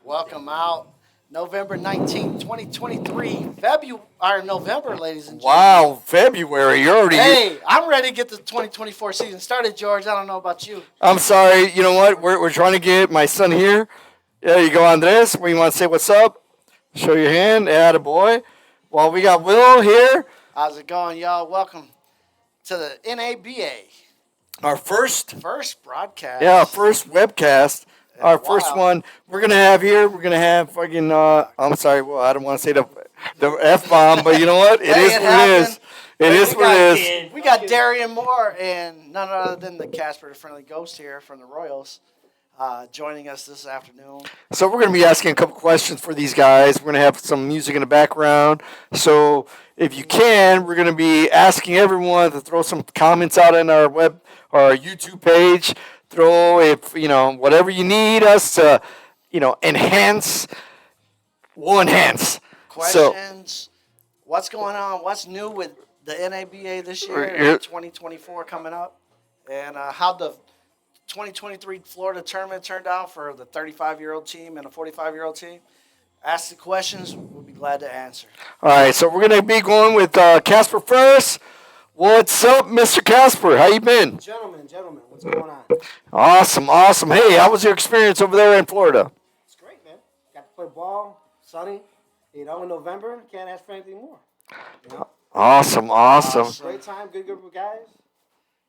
Welcome out. November 19th, 2023. November, ladies and gentlemen. Wow, February. You're already. Hey, I'm ready to get the 2024 season started, George. I don't know about you. I'm sorry. You know what? We're trying to get my son here. There you go, Andres. We want to say what's up. Show your hand. Attaboy. Well, we got Will here. How's it going, y'all? Welcome to the NABA. Our first broadcast. Yeah, first webcast. Our first one we're going to have here. We're going to have fucking, I'm sorry, well, I don't want to say the F-bomb, but you know what? It is what it is. It is what it is. We got Darian Moore and none other than the Casper, the Friendly Ghost here from the Royals, joining us this afternoon. So we're going to be asking a couple questions for these guys. We're going to have some music in the background. So if you can, we're going to be asking everyone to throw some comments out on our YouTube page. Throw whatever you need us to, enhance. We'll enhance. Questions. What's going on? What's new with the NABA this year? 2024 coming up, and how the 2023 Florida tournament turned out for the 35-year-old team and a 45-year-old team. Ask the questions. We'll be glad to answer. All right, so we're going to be going with Casper first. What's up, Mr. Casper? How you been? Gentlemen, what's going on? Awesome. Hey, how was your experience over there in Florida? It's great, man. Got to play ball, sunny. In November, can't ask for anything more. Awesome. Great time, good group of guys.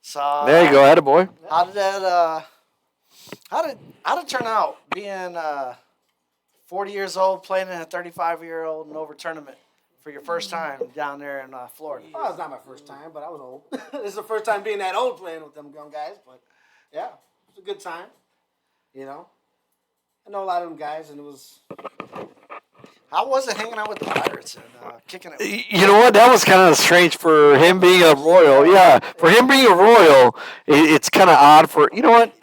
So there you go, attaboy. How did that? How did it turn out being 40 years old playing in a 35-year-old and over tournament for your first time down there in Florida? Well, it's not my first time, but I was old. This is the first time being that old playing with them young guys, but yeah, it was a good time. I know a lot of them guys, and it was. How was it hanging out with the Pirates and kicking it? You know what? That was kind of strange for him being a Royal. Yeah, for him being a Royal, it's kind of odd for, you know what?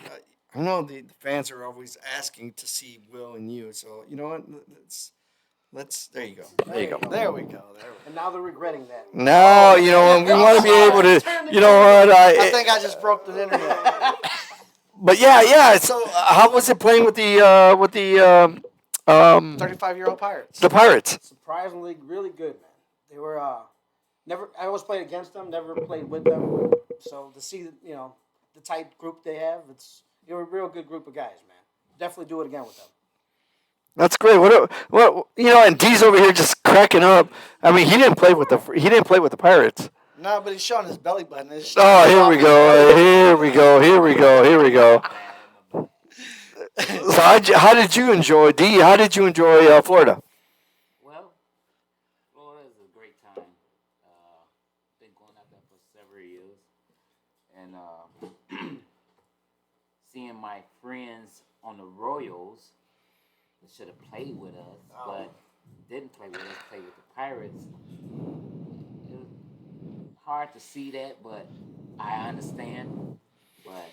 I know the fans are always asking to see Will and you, so you know what? Let's there you go. There we go. And now they're regretting that. No, we want to be able to, you know what? I think I just broke the internet. But yeah. So how was it playing with the 35-year-old Pirates? The Pirates. Surprisingly, really good, man. They were never. I always played against them. Never played with them. So to see the tight group they have, they're a real good group of guys, man. Definitely do it again with them. That's great. What and D's over here just cracking up. I mean, he didn't play with the Pirates. No, but he's showing his belly button. Oh, here we go. So how did you enjoy D? How did you enjoy Florida? Well, Florida is a great time. Been going out there for several years, and seeing my friends on the Royals that should have played with us, but didn't play with us. Played with the Pirates. It was hard to see that, but I understand. But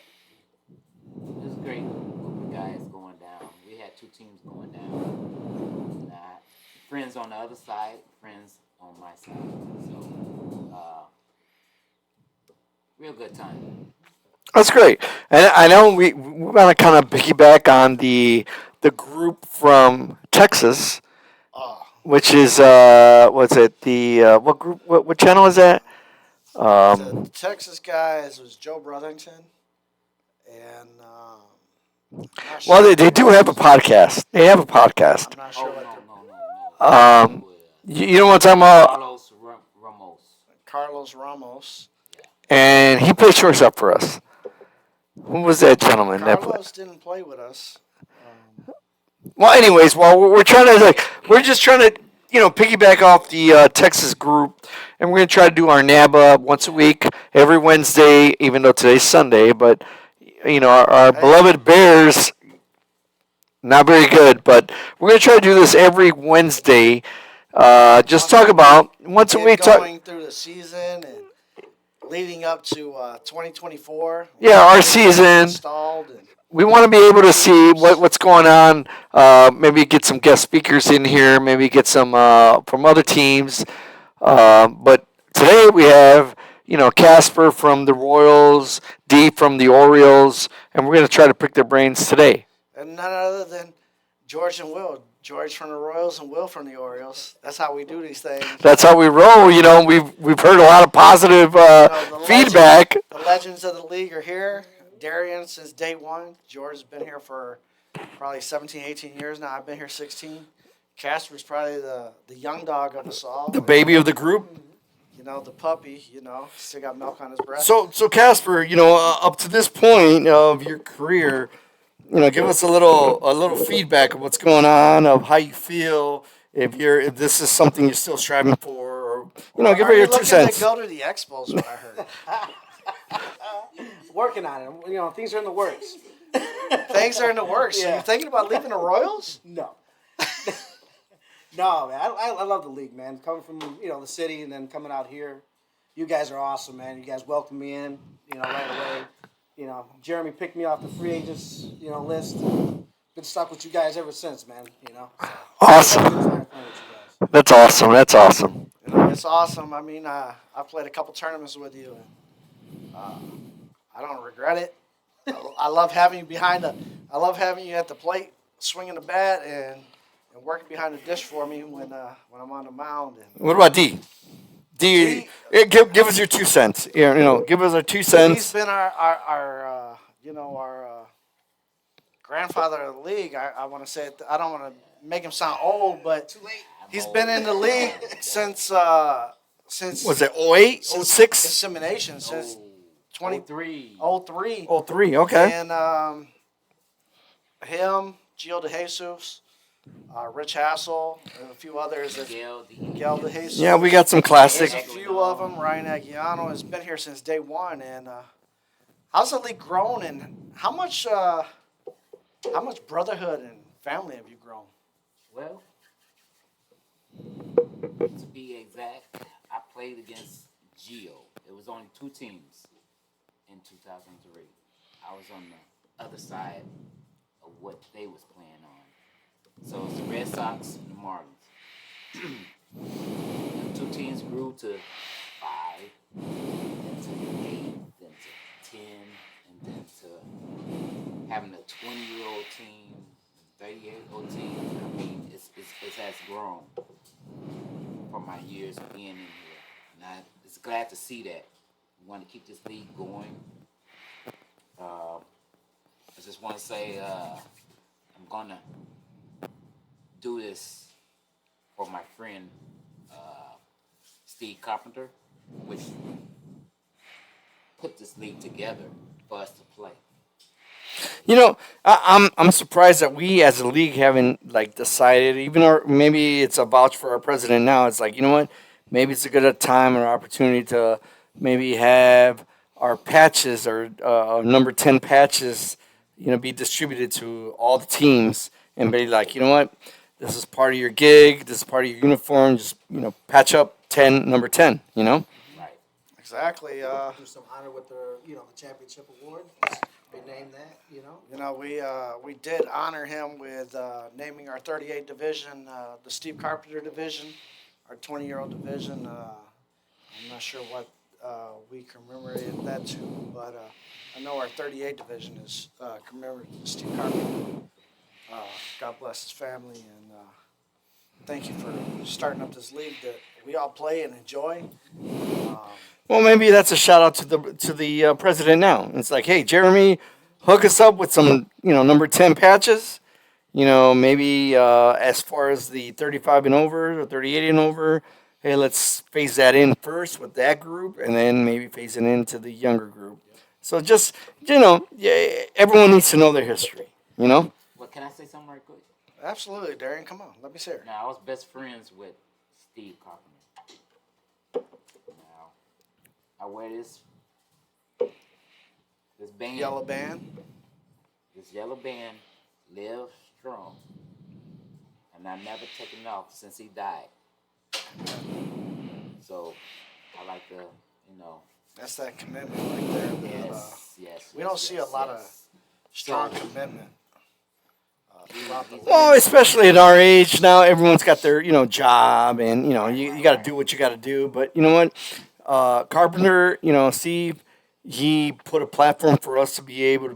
it was great. Guys going down. We had two teams going down. Friends on the other side, friends on my side. So, real good time. That's great. And I know we want to kind of piggyback on the group from Texas, which is what's it? The what group? What channel is that? The Texas guys was Joe Brothington and. Well, they do have a podcast. They have a podcast. I'm not sure No. You know what I'm talking about? Carlos Ramos. And he played shortstop for us. Who was that gentleman? Carlos didn't play with us. Well, anyways, we're just trying to piggyback off the Texas group, and we're gonna try to do our NABA once a week, every Wednesday, even though today's Sunday, but. Our beloved Bears, not very good, but we're going to try to do this every Wednesday. Just talk about, once a week. Going through the season and leading up to 2024. Yeah, our season. We want to be able to see what's going on. Maybe get some guest speakers in here. Maybe get some from other teams. But today we have... Casper from the Royals, D from the Orioles, and we're going to try to pick their brains today. And none other than George and Will. George from the Royals and Will from the Orioles. That's how we do these things. That's how we roll. We've heard a lot of positive feedback. The legends of the league are here. Darian since day one. George has been here for probably 17, 18 years now. I've been here 16. Casper's probably the young dog of us all. The baby of the group. The puppy, still got milk on his breath. So Casper, up to this point of your career, give us a little feedback of what's going on, of how you feel, if this is something you're still striving for, or give her your 2 cents. To go to the Expos, what I heard. Working on it. Things are in the works. Things are in the works. Yeah. So you're thinking about leaving the Royals? No. No, man. I love the league, man. Coming from the city and then coming out here, you guys are awesome, man. You guys welcomed me in, right away. Jeremy picked me off the free agents, list. Been stuck with you guys ever since, man. Awesome. That's awesome. That's awesome. It's awesome. I mean, I played a couple tournaments with you, and I don't regret it. I love having you I love having you at the plate, swinging the bat, and working behind the dish for me when I'm on the mound. And what about D? D, give us your 2 cents. Give us our 2 cents. He's been our grandfather of the league. I want to say it. I don't want to make him sound old, but he's been in the league since Was it 08, 06? Insemination since 23. 03. 03, okay. And him, Gio De Jesus, Rich Hassel, and a few others. Miguel De Jesus. Yeah, we got some classic. There's a few of them. Ryan Aguiano has been here since day one. And how's the league grown, and how much brotherhood and family have you grown? Well, to be exact, I played against Gio. It was only 2 teams in 2003. I was on the other side of what they was playing on. So it's the Red Sox and the Marlins. The 2 teams grew to 5, then to 8, then to 10, and then to having a 20-year-old team, 38-year-old team. I mean, it has grown from my years of being in here. And I'm glad to see that. We want to keep this league going. I just want to say I'm going to do this for my friend Steve Carpenter, which put this league together for us to play. I'm surprised that we as a league haven't decided, maybe it's a vouch for our president now. It's like, you know what, maybe it's a good time or opportunity to maybe have our patches or number 10 patches, be distributed to all the teams and be like, you know what, this is part of your gig, this is part of your uniform, just, patch up number 10, Right. Exactly. Do some honor with the championship award. Be named that. We did honor him with naming our 38 division, the Steve Carpenter division, our 20-year-old division. I'm not sure what we commemorated that to, but I know our 38 division is commemorated to Steve Carpenter. God bless his family, and thank you for starting up this league that we all play and enjoy. Well, maybe that's a shout out to the president now. It's like, hey, Jeremy, hook us up with some, number 10 patches. Maybe as far as the 35 and over, or 38 and over, hey, let's phase that in first with that group, and then maybe phase it into the younger group. So just, everyone needs to know their history, Well, can I say something right quick? Absolutely, Darian. Come on, let me see her. Now, I was best friends with Steve Carpenter. Now, I wear this band. Yellow band. This yellow band, Live Strong. And I never taken it off since he died. So, I like to, That's that commitment right there. Yes. We don't see a lot of strong commitment. Well, especially at our age now, everyone's got their job, and you got to do what you got to do. But you know what, Carpenter, Steve, he put a platform for us to be able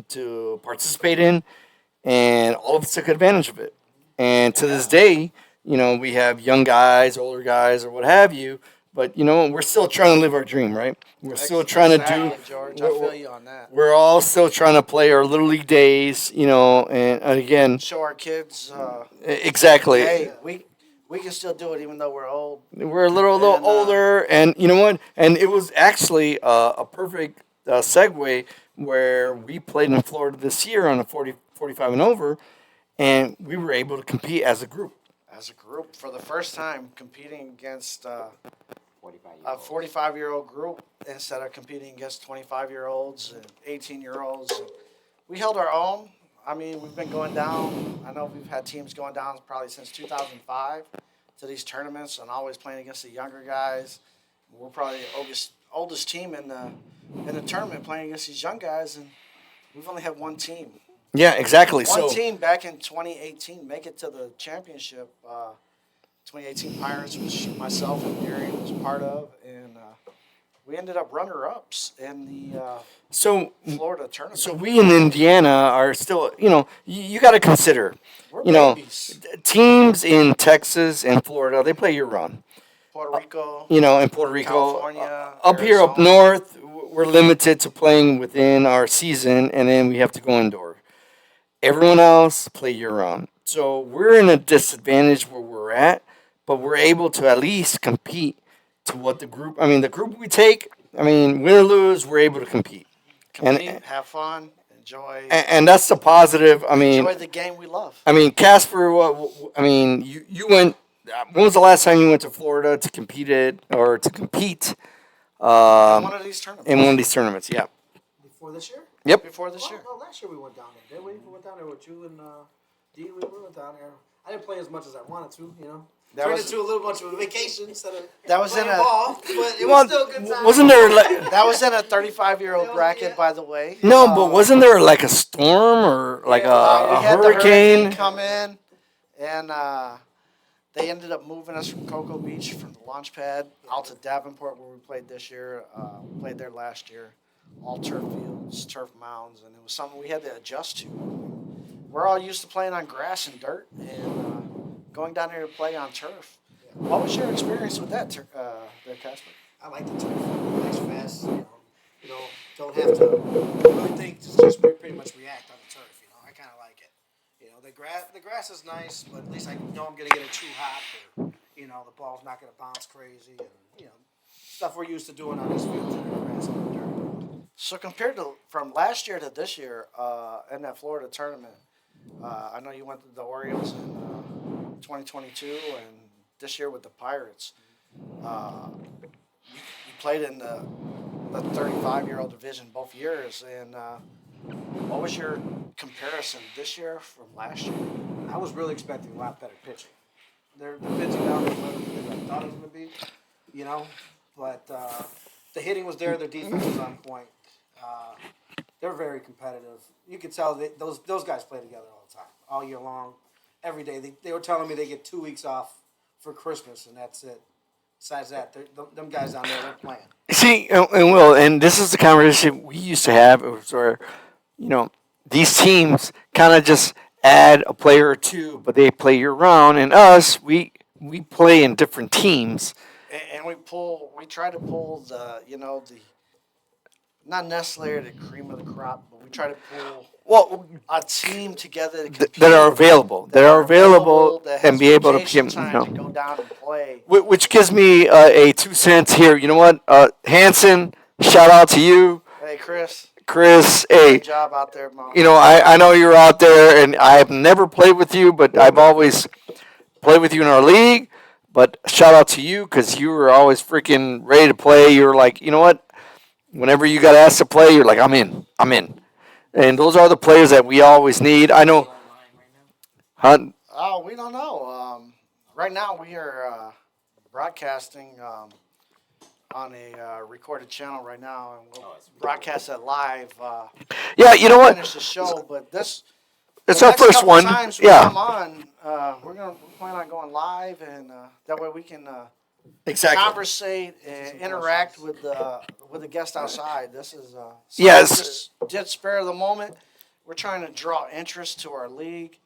to participate in, and all of us took advantage of it. And to this day, we have young guys, older guys, or what have you. But we're still trying to live our dream, right? We're still trying to do. Exactly, George. I feel you on that. We're all still trying to play our little league days, and again, Show our kids. exactly. Hey, we can still do it even though we're old. We're a little And, older, and you know what? And it was actually a perfect segue where we played in Florida this year on a 45 and over, and we were able to compete as a group. As a group, for the first time, competing against 45 a 45-year-old group instead of competing against 25-year-olds and 18-year-olds. We held our own. I mean, we've been going down. I know we've had teams going down probably since 2005 to these tournaments and always playing against the younger guys. We're probably the oldest team in the tournament playing against these young guys, and we've only had one team. Yeah, exactly. One team back in 2018 make it to the championship. 2018 Pirates, which myself and Darian was part of, and we ended up runner-ups in the Florida tournament. So we in Indiana are still, you got to consider, We're babies. teams in Texas and Florida, they play year-round. Puerto Rico, In Puerto Rico, California, up here up Arizona. north, we're limited to playing within our season, and then we have to go indoor. Everyone else play year-round. So we're in a disadvantage where we're at, but we're able to at least compete to what the group we take, win or lose, we're able to compete. Compete, have fun, enjoy. And that's the positive. Enjoy the game we love. Casper, you went, when was the last time you went to Florida to compete One of these tournaments. in one of these tournaments? Yeah. Before this year? Yep. Before this year. No, last year we went down there, didn't we? We went down there with you and Dee. We went down there. I didn't play as much as I wanted to. That Turned was- into a little bunch of a vacation instead of That was playing in a- ball, but it was still a good time. Wasn't there like, That was in a 35-year-old bracket, Yeah. by the way. no, but wasn't there like a storm or like We a had the hurricane? come in, and they ended up moving us from Cocoa Beach from the launch pad out to Davenport, where we played this year. We played there last year. All turf fields, turf mounds, and it was something we had to adjust to. We're all used to playing on grass and dirt, and going down there to play on turf. What was your experience with that, there, Casper? I like the turf. Nice, fast. Don't have to really think. Just pretty much react on the turf. I kind of like it. The grass is nice, but at least I know I'm gonna get it too hot, or the ball's not gonna bounce crazy, and stuff we're used to doing on these fields and the grass and the dirt. So compared to from last year to this year in that Florida tournament, I know you went to the Orioles in 2022, and this year with the Pirates. You played in the 35-year-old division both years, and what was your comparison this year from last year? I was really expecting a lot better pitching. They're pitching down as well as I thought it was going to be, but the hitting was there, their defense was on point. They're very competitive. You could tell those guys play together all the time, all year long, every day. They were telling me they get 2 weeks off for Christmas, and that's it. Besides that, them guys down there, they're playing. See, and Will, and this is the conversation we used to have. It was where, these teams kind of just add a player or two, but they play year round. And us, we play in different teams. And we try to pull the not necessarily the cream of the crop, but we try to pull a team together to compete, that are available, that has and be able to vacation get, time to go down and play. which gives me a 2 cents here. You know what, Hanson, shout out to you, Hey, Chris, hey. good job out there, Mom. I know you're out there, and I have never played with you, but I've always played with you in our league. But shout out to you because you were always freaking ready to play. You were like, you know what? Whenever you got asked to play, you're like, I'm in. And those are the players that we always need. I know. Huh? Oh, we don't know. Right now, we are broadcasting on a recorded channel right now, and we'll broadcast that live. Yeah, you know what? Finish the show, but It's the our next first couple one. Times we Yeah. come on, we're plan on going live, and that way we can Exactly. conversate and interact with the guest outside. This is Yes. just spare of the moment. we're trying to draw interest to our league,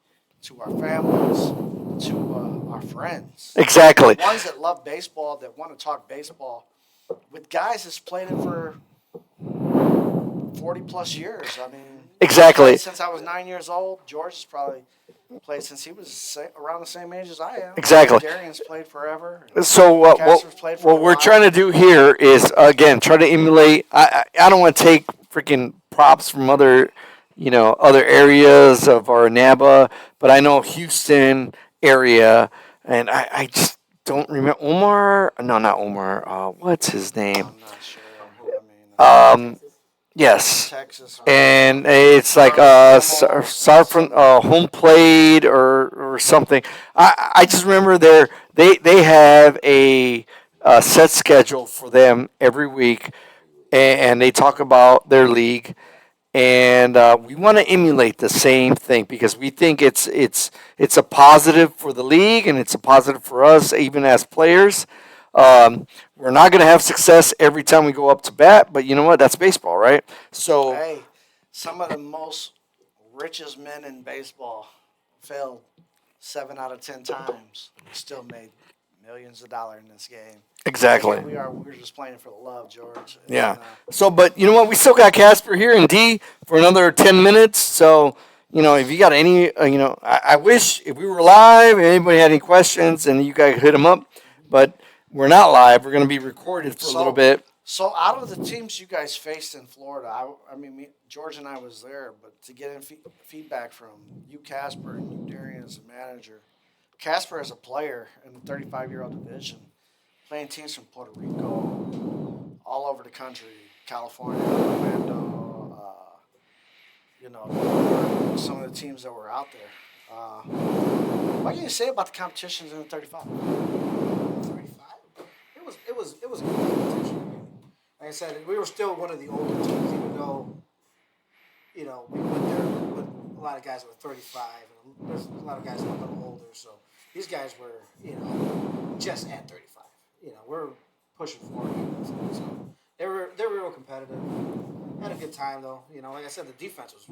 to our families, to our friends. Exactly. The ones that love baseball, that want to talk baseball, with guys that's played it for 40 plus years. I mean, Exactly. I played since I was 9 years old. George has probably played since he was around the same age as I am. Exactly. Darian's played forever. So Casper's played for what a we're while. trying to do here is again try to emulate. I don't want to take freaking props from other other areas of our NABA, but I know Houston area, and I just don't remember Omar. No, not Omar. What's his name? I'm not sure. I mean, Um, yes. Texas. And it's like from home plate or something. I just remember they have a set schedule for them every week, and they talk about their league, and we want to emulate the same thing because we think it's a positive for the league and it's a positive for us even as players. We're not going to have success every time we go up to bat, but you know what? That's baseball, right? So Hey, some of the most richest men in baseball failed 7 out of 10 times. Still made millions of dollars in this game. exactly. And here we're just playing for the love, George. Yeah. And, So, but you know what? We still got Casper here and D for another 10 minutes. So, if you got any, I wish if we were live and anybody had any questions and you guys hit them up, but we're not live. We're going to be recorded for a little bit. So out of the teams you guys faced in Florida, I mean, George and I was there, but to get feedback from you, Casper, and you, Darian, as a manager, Casper as a player in the 35-year-old division, playing teams from Puerto Rico, all over the country, California, Orlando, some of the teams that were out there. What can you say about the competitions in the 35? 35. It was a good competition. Like I said, we were still one of the older teams, even though, we went there with a lot of guys that were 35, and there's a lot of guys that were a little older. So these guys were, just at 35. We're pushing 40. So they were real competitive. Had a good time though. Like I said, the defense was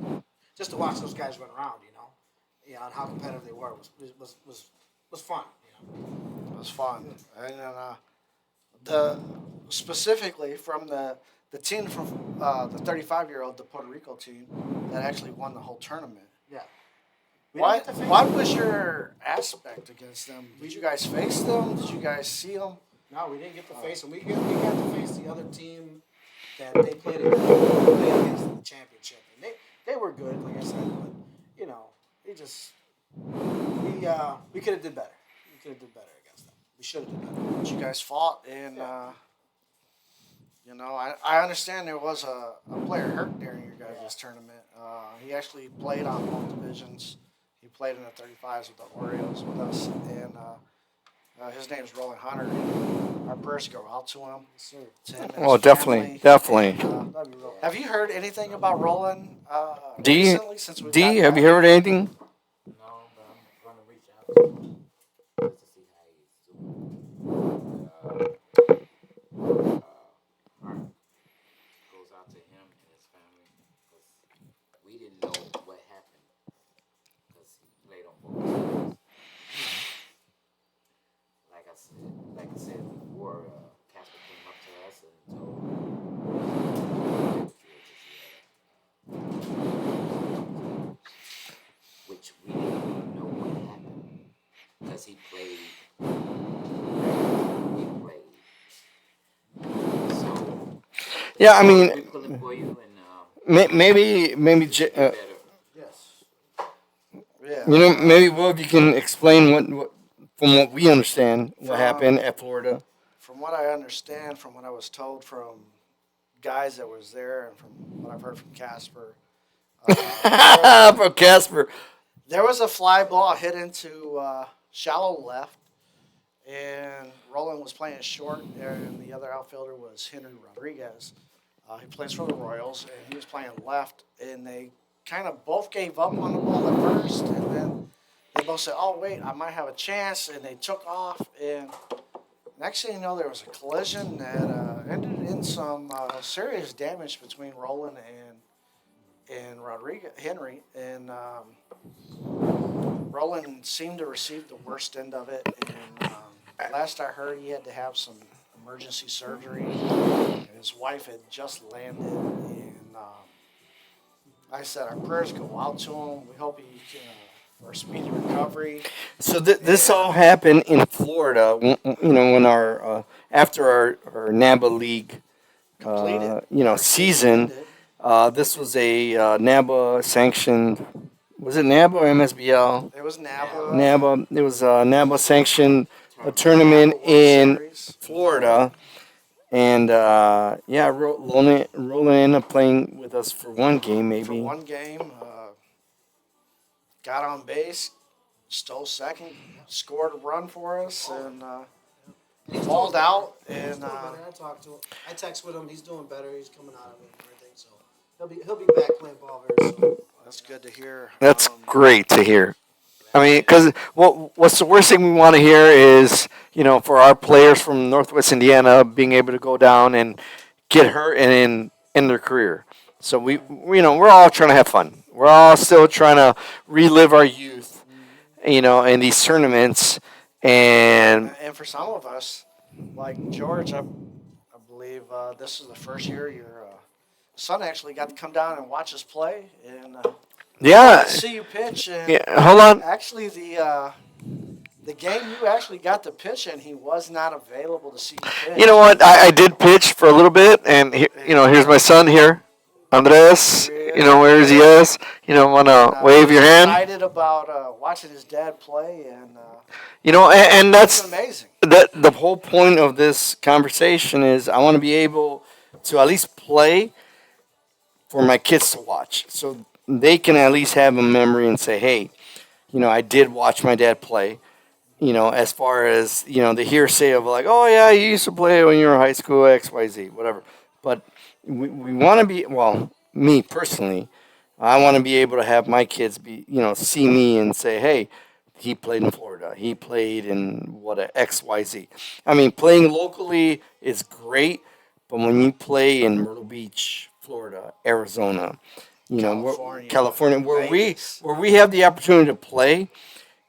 just to watch those guys run around. And how competitive they were was fun. It was fun, and the specifically from the team from the 35-year-old, the Puerto Rico team that actually won the whole tournament. Yeah. What was your aspect against them? Did you guys face them? Did you guys see them? No, we didn't get to face them. We got to face the other team that they played against in the championship, and they were good, like I said. But we could have did better. We could have did better against them. We should have did better. But you guys fought, and I understand there was a player hurt during your guys' tournament. He actually played on both divisions. He played in the 35s with the Orioles with us, and his name is Roland Hunter. Our prayers go out to him. To him and his definitely. Have you heard anything about Roland D, recently since we got have back? you heard anything? No, but I'm going to reach out to him just to see how he's doing. Heart goes out to him and his family because we didn't know what happened because he played on both teams. Like I said before, Casper came up to us and told which we didn't even know what happened because he played. So Yeah, I mean, we pull it for you and maybe better. Yes. Yeah. maybe if you can explain what from what we understand what happened at Florida. From what I understand, from what I was told from guys that was there, and from what I've heard from Casper, From Casper. there was a fly ball hit into shallow left, and Roland was playing short, and the other outfielder was Henry Rodriguez. He plays for the Royals, and he was playing left, and they kind of both gave up on the ball at first, and then they both said, "Oh wait, I might have a chance," and they took off, and next thing you know, there was a collision that ended in some serious damage between Roland and Henry, and Roland seemed to receive the worst end of it. And last I heard, he had to have some emergency surgery, and his wife had just landed. And like I said, our prayers go out to him. We hope he can for a speedy recovery. So this all happened in Florida. When our after our NABA league, Completed. season. This was a NABA sanctioned. Was it NABA or MSBL? It was NABA. NABA. It was a NABA sanctioned a tournament NABA World in Series. Florida, and Roland ended up playing with us for one game, maybe. For one game, got on base, stole second, scored a run for us, and balled out. And He's doing better. I talked to him. I text with him. He's doing better. He's coming out of it and everything. So he'll be back playing ball very soon. that's good to hear. That's great to hear. I mean, because what's the worst thing we want to hear is, for our players from Northwest Indiana being able to go down and get hurt and end their career. So we're all trying to have fun. We're all still trying to relive our youth, in these tournaments. And for some of us, like George, I believe this is the first year your son actually got to come down and watch us play and see you pitch. And hold on. actually, the game you actually got to pitch in, he was not available to see you pitch. You know what? I did pitch for a little bit, and here's my son here, Andres. Where is he? Is want to wave your hand? Excited about watching his dad play, and and that's amazing. The whole point of this conversation is I want to be able to at least play for my kids to watch, so they can at least have a memory and say, hey, I did watch my dad play. As far as, the hearsay of like, oh, yeah, you used to play when you were in high school, XYZ, whatever. But we want to be, well, me personally, I want to be able to have my kids see me and say, hey, he played in Florida. He played in XYZ. I mean, playing locally is great, but when you play in Myrtle Beach, Florida, Arizona, California, where we have the opportunity to play,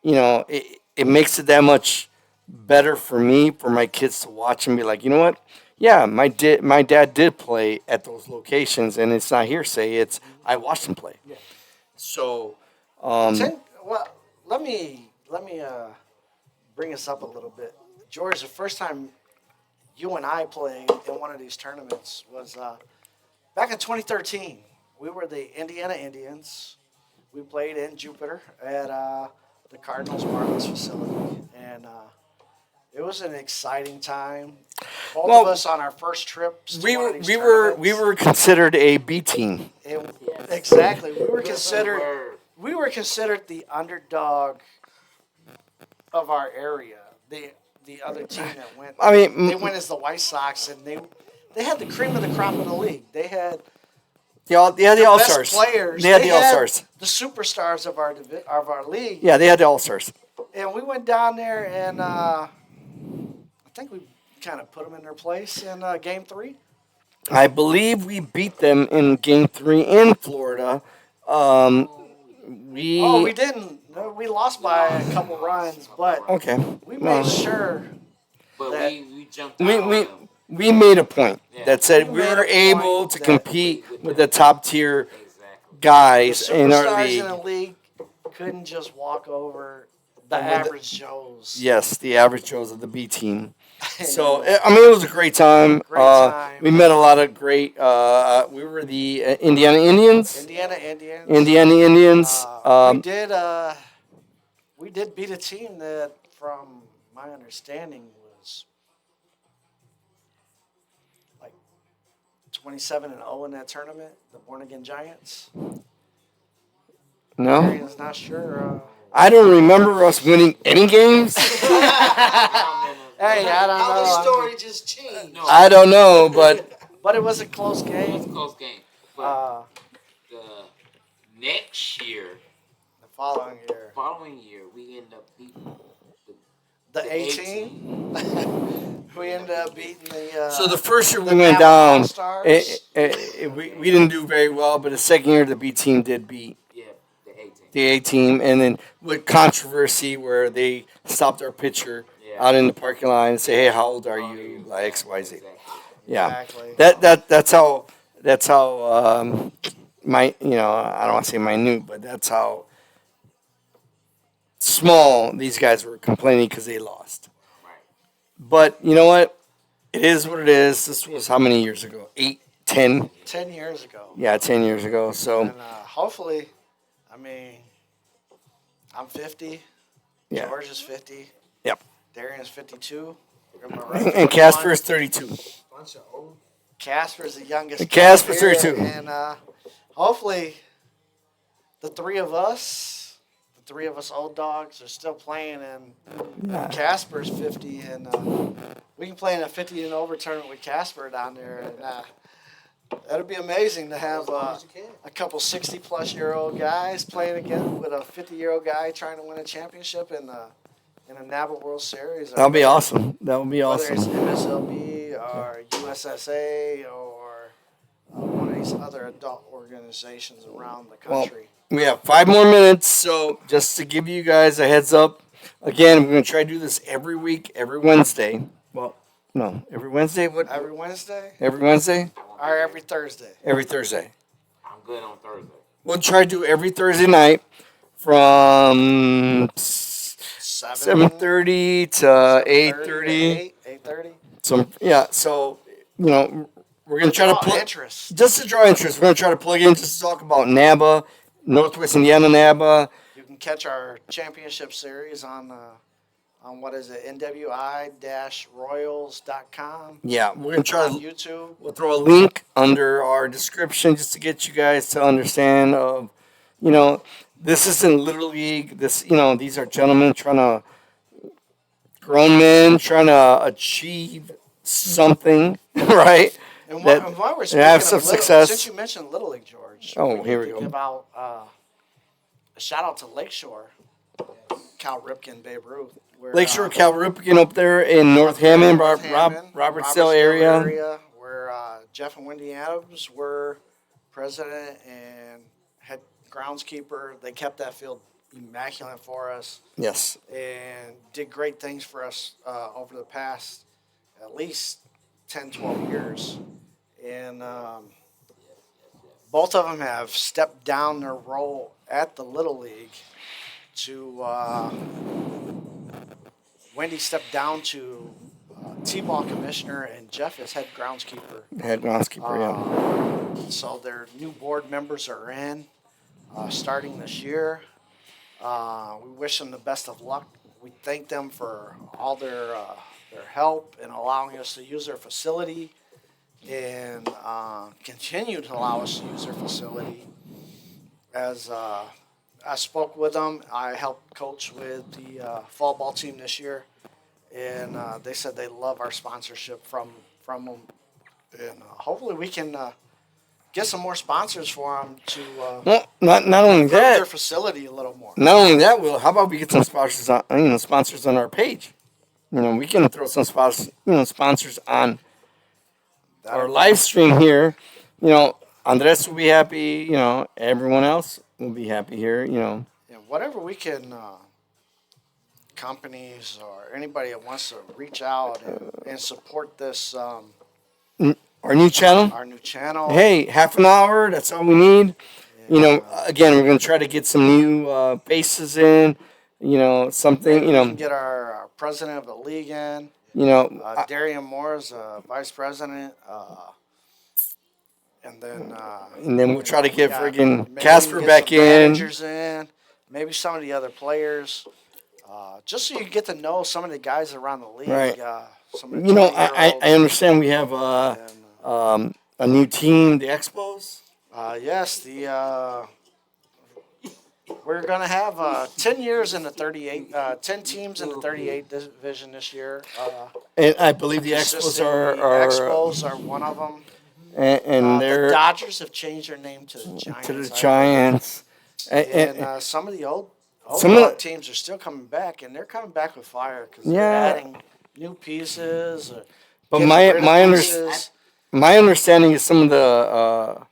it makes it that much better for me, for my kids to watch and be like, you know what? Yeah, my dad did play at those locations, and it's not hearsay. It's I watched him play. Yeah. So, Well, let me bring us up a little bit. George, the first time you and I played in one of these tournaments was back in 2013. We were the Indiana Indians. We played in Jupiter at the Cardinals Marlins facility, and it was an exciting time. Both of us on our first trips. We were considered a B team. Exactly, we were considered the underdog of our area. The other team that went. I mean, they went as the White Sox, and they had the cream of the crop of the league. They had the all stars players. They had the all stars. The superstars of our league. Yeah, they had the all stars. And we went down there, and I think we kind of put them in their place in Game 3. I believe we beat them in Game 3 in Florida. We didn't. No, we lost by a couple runs, but we made sure. But that we jumped out on them. We made a point that said we made were a able point to that- compete with the top tier Exactly. guys The in our superstars league. in the league couldn't just walk over the average Joes. Yes, the average Joes of the B team. So I mean, it was a great time. Great time. We met a lot of great. We were the Indiana Indians. Indiana Indians. Indiana Indians. We did beat a team that, from my understanding, was like 27-0 in that tournament. The Born Again Giants. No, Arian's not sure. I don't remember us winning any games. Hey, I don't How the know. story just changed. No, I don't know, but But it was a close it was a game. close game. But Uh, the next year, the following year, following year, we ended up beating the 18. who ended up beating the. So the first year we the went NABA down, All-Stars. we didn't do very well, but the second year the B team did beat Yeah, the 18. the A team, and then with controversy where they stopped our pitcher Yeah. out in the parking lot and say, "Hey, how old are you?" Like X, Y, Z. Exactly. Yeah, Exactly. that's how my I don't want to say minute, but that's how small these guys were complaining because they lost. Right. But you know what? It is what it is. This was how many years ago? 8, 10? 10 years ago. Yeah, 10 years ago. So And hopefully, I mean, I'm 50. yeah, George is 50. Yep. Darian's 52. Am I right? and Casper is 32. Bunch of old. Casper's the youngest. And Casper's kid 32. here, And hopefully, the three of us old dogs, are still playing. And Yeah. Casper's 50. And we can play in a 50 and over tournament with Casper down there. And that'd be amazing to have a couple 60-plus-year-old guys playing again with a 50-year-old guy trying to win a championship in a NABA World Series. That'll be awesome. That would be Whether it's awesome. MSLB or USSA or one of these other adult organizations around the Well, country. we have 5 more minutes, so just to give you guys a heads up, again, we're gonna try to do this every week, every Wednesday. Well, no, every Wednesday. What? Every Wednesday Every Wednesday. or every Thursday? Every Thursday. I'm good on Thursday. We'll try to do every Thursday night from 7:30 to 8:30. 8:30. So we're gonna try to plug interest. just to draw interest. We're gonna try to plug in just to talk about NABA, Northwest Indiana NABA. You can catch our championship series on what is it? NWI-Royals.com. Yeah, we're gonna try On to. YouTube. We'll throw a link under our description just to get you guys to understand of, this isn't Little League. These are gentlemen grown men trying to achieve something, right? And That- while we're they speaking have of some Little, success. since you mentioned Little League, George. Oh, here we need to go. Give out a shout out to Lakeshore, Cal Ripken, Babe Ruth. Where, Lakeshore Cal Ripken up there in North Hammond, Robertsdale area. where Jeff and Wendy Adams were president and head groundskeeper. They kept that field immaculate for us Yes. and did great things for us over the past at least 10, 12 years. And both of them have stepped down their role at the Little League to Wendy stepped down to T-ball commissioner and Jeff is head groundskeeper. Head groundskeeper, yeah. So their new board members are in starting this year. We wish them the best of luck. We thank them for all their help in allowing us to use their facility and continue to allow us to use their facility. As I spoke with them, I helped coach with the fall ball team this year, and they said they love our sponsorship from them, and hopefully we can get some more sponsors for them to Well, not only improve their that, facility a little more. not only that, Will. How about we get some sponsors on our page? We can throw some sponsors on our live stream here. Andres will be happy. Everyone else will be happy here. Yeah, whatever we can, companies or anybody that wants to reach out and support this, Our new channel. our new channel. Hey, half an hour. That's all we need. Again, we're gonna try to get some new faces in. Something. We can get our president of the league in. Darian Moore is vice president. And then we'll try to get yeah, friggin' maybe Casper get back some in. managers in. Maybe some of the other players. Just so you get to know some of the guys around the league. Right. Some of the 20-year-olds. I understand we have And, a new team, the Expos. yes, we're going to have 10 years in the 38, 10 teams in the 38 division this year. And I believe the Expos Consistently, are Expos are one of them. and The they're Dodgers have changed their name to the Giants. to the I Giants. believe. And, And some of the old some of the- teams are still coming back, and they're coming back with fire because Yeah. they're adding new pieces. Or But getting my rid of my under, pieces. my understanding is some of the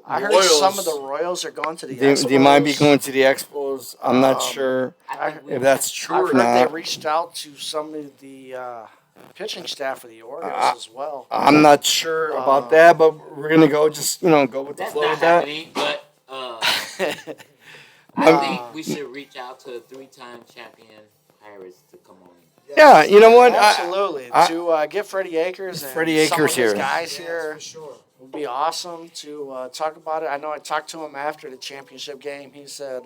I heard Royals, some of the Royals are going to the they might be Expos. going to the Expos. I'm not sure I think we if that's true I've or heard they not. reached out to some of the pitching staff of the Orioles as well. I'm not sure about that, but we're gonna go just go with the that's flow not with that. happening. But I think we should reach out to 3-time champion Pirates to come on. Yeah, you know what? Absolutely. I- to get Freddie Akers and Freddie some Akers of his here. guys Yes, here for sure. would be awesome to talk about it. I know I talked to him after the championship game. He said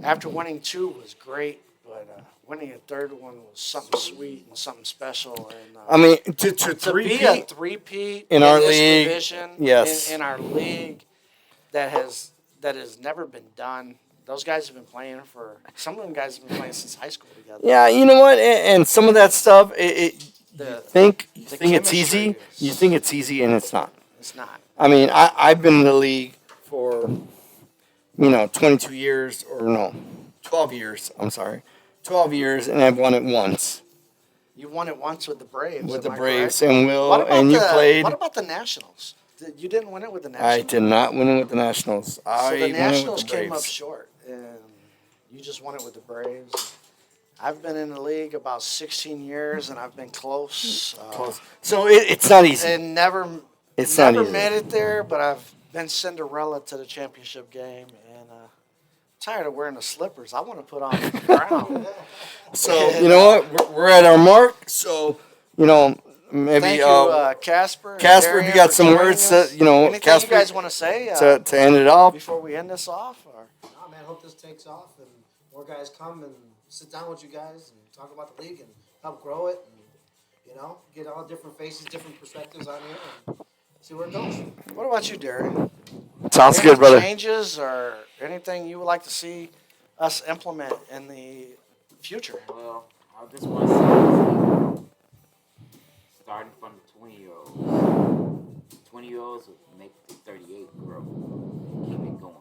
after winning 2 was great, but winning a third one was something sweet and something special. And I mean, to to be a three-peat three-peat in our this league, division, yes. in our league, that has never been done. Those guys have been playing some of them guys have been playing since high school together. Yeah, you know what? And some of that stuff, you think it's chemistry easy. is- You think it's easy, and it's not. It's not. I mean, I've been in the league for 22 years, or no, 12 years. I'm sorry, 12 years, and I've won it once You won it once with the Braves. with the am I Braves correct? and Will, What about and you the, played. What about the Nationals? You didn't win it with the I Nationals. did not win it with the Nationals. So I the won it Nationals with the came up Braves. short, and you just won it with the Braves. I've been in the league about 16 years, and I've been close. Close. So it's not easy. And never It's not never easy. made it there, but I've been Cinderella to the championship game, and tired of wearing the slippers. I want to put on the crown. So you know what? We're at our mark. So maybe Thank you, Casper. and Casper, if you Darian, got for some joining words, us. Anything Casper, you guys want to say to end it off. before we end this off? Or? Nah, man, hope this takes off and more guys come and sit down with you guys and talk about the league and help grow it and, get all different faces, different perspectives on here and see where it goes. What about you, Darren? Sounds Any good, brother. changes or anything you would like to see us implement in the future? Well, I just want to say, starting from the 20-year-olds, 20-year-olds will make the 38 grow, keep it going.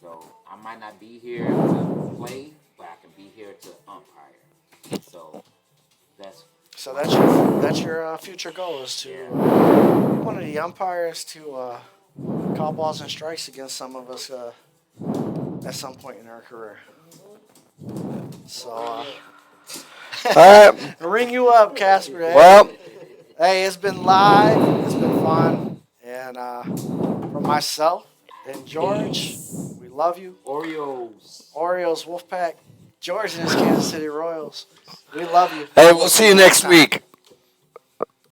So I might not be here to play, but I can be here to umpire. So That's your future goal is to be one of the umpires to call balls and strikes against some of us at some point in our career. So All right. ring you up, Casper. Hey. Well, Hey, it's been live. It's been fun. And for myself and George, we love you. Orioles. Orioles, Wolfpack, George and his Kansas City Royals. We love you. hey, we'll see you next week.